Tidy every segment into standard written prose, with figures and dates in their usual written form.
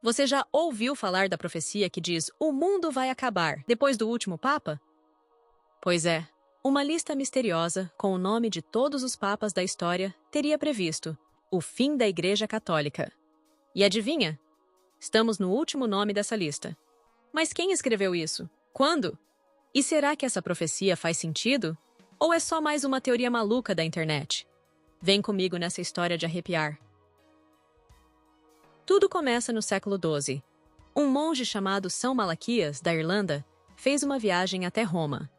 Você já ouviu falar da profecia que diz o mundo vai acabar depois do último Papa? Pois é, uma lista misteriosa com o nome de todos os papas da história teria previsto o fim da Igreja Católica. E adivinha? Estamos no último nome dessa lista. Mas quem escreveu isso? Quando? E será que essa profecia faz sentido? Ou é só mais uma teoria maluca da internet? Vem comigo nessa história de arrepiar. Tudo começa no século XII. Um monge chamado São Malaquias, da Irlanda, fez uma viagem até Roma.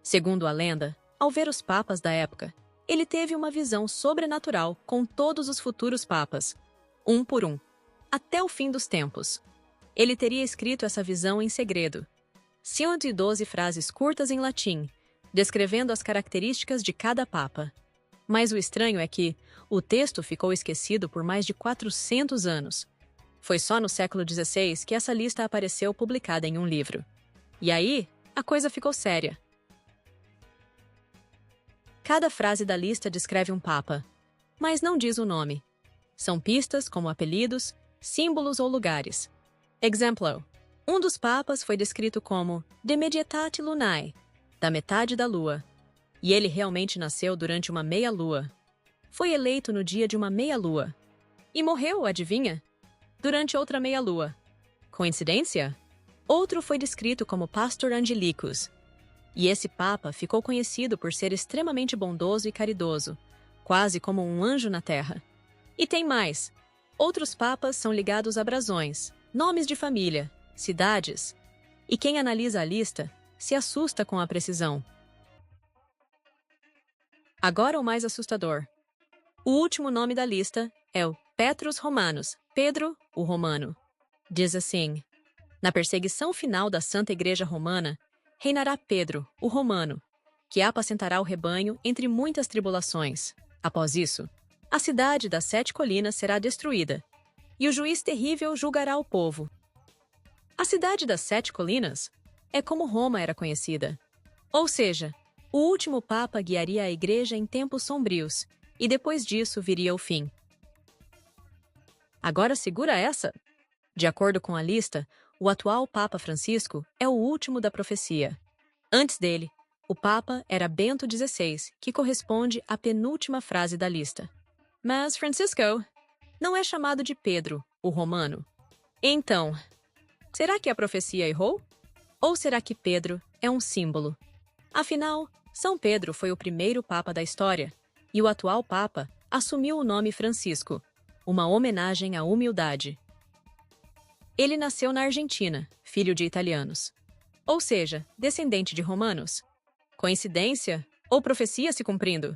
Segundo a lenda, ao ver os papas da época, ele teve uma visão sobrenatural com todos os futuros papas, um por um, até o fim dos tempos. Ele teria escrito essa visão em segredo. 112 frases curtas em latim, descrevendo as características de cada papa. Mas o estranho é que o texto ficou esquecido por mais de 400 anos. Foi só no século XVI que essa lista apareceu publicada em um livro. E aí, a coisa ficou séria. Cada frase da lista descreve um papa, mas não diz o nome. São pistas como apelidos, símbolos ou lugares. Exemplo: um dos papas foi descrito como de medietate lunae, da metade da lua. E ele realmente nasceu durante uma meia-lua. Foi eleito no dia de uma meia-lua. E morreu, adivinha? Durante outra meia-lua. Coincidência? Outro foi descrito como Pastor Angelicus. E esse papa ficou conhecido por ser extremamente bondoso e caridoso, quase como um anjo na terra. E tem mais. Outros papas são ligados a brasões, nomes de família, cidades. E quem analisa a lista se assusta com a precisão. Agora o mais assustador. O último nome da lista é o Petrus Romanus, Pedro, o Romano. Diz assim: na perseguição final da Santa Igreja Romana, reinará Pedro, o Romano, que apacentará o rebanho entre muitas tribulações. Após isso, a cidade das 7 colinas será destruída, e o juiz terrível julgará o povo. A cidade das 7 colinas é como Roma era conhecida. Ou seja, o último Papa guiaria a Igreja em tempos sombrios, e depois disso viria o fim. Agora segura essa! De acordo com a lista, o atual Papa Francisco é o último da profecia. Antes dele, o Papa era Bento XVI, que corresponde à penúltima frase da lista. Mas Francisco não é chamado de Pedro, o Romano. Então, será que a profecia errou? Ou será que Pedro é um símbolo? Afinal, São Pedro foi o primeiro Papa da história, e o atual Papa assumiu o nome Francisco, uma homenagem à humildade. Ele nasceu na Argentina, filho de italianos. Ou seja, descendente de romanos. Coincidência? Ou profecia se cumprindo?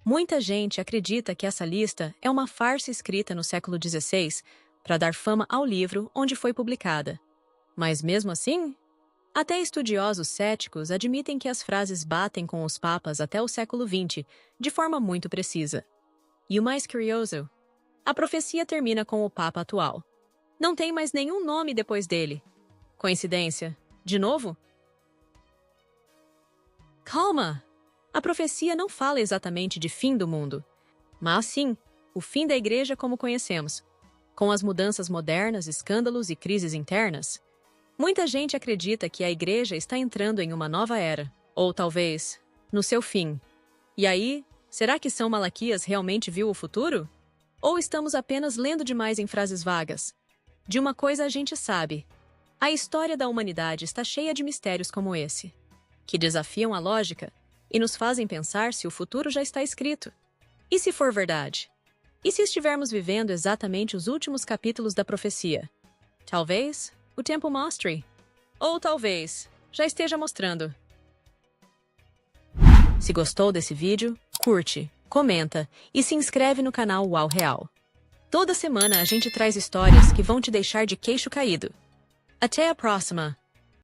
Muita gente acredita que essa lista é uma farsa escrita no século XVI para dar fama ao livro onde foi publicada. Mas mesmo assim, até estudiosos céticos admitem que as frases batem com os papas até o século XX de forma muito precisa. E o mais curioso, a profecia termina com o Papa atual. Não tem mais nenhum nome depois dele. Coincidência? De novo? Calma! A profecia não fala exatamente de fim do mundo, mas sim, o fim da Igreja como conhecemos. Com as mudanças modernas, escândalos e crises internas, muita gente acredita que a Igreja está entrando em uma nova era, ou talvez, no seu fim. E aí, será que São Malaquias realmente viu o futuro? Ou estamos apenas lendo demais em frases vagas? De uma coisa a gente sabe: a história da humanidade está cheia de mistérios como esse, que desafiam a lógica e nos fazem pensar se o futuro já está escrito. E se for verdade? E se estivermos vivendo exatamente os últimos capítulos da profecia? Talvez o tempo mostre. Ou talvez já esteja mostrando. Se gostou desse vídeo, curte, comenta e se inscreve no canal Uau Real. Toda semana a gente traz histórias que vão te deixar de queixo caído. Até a próxima!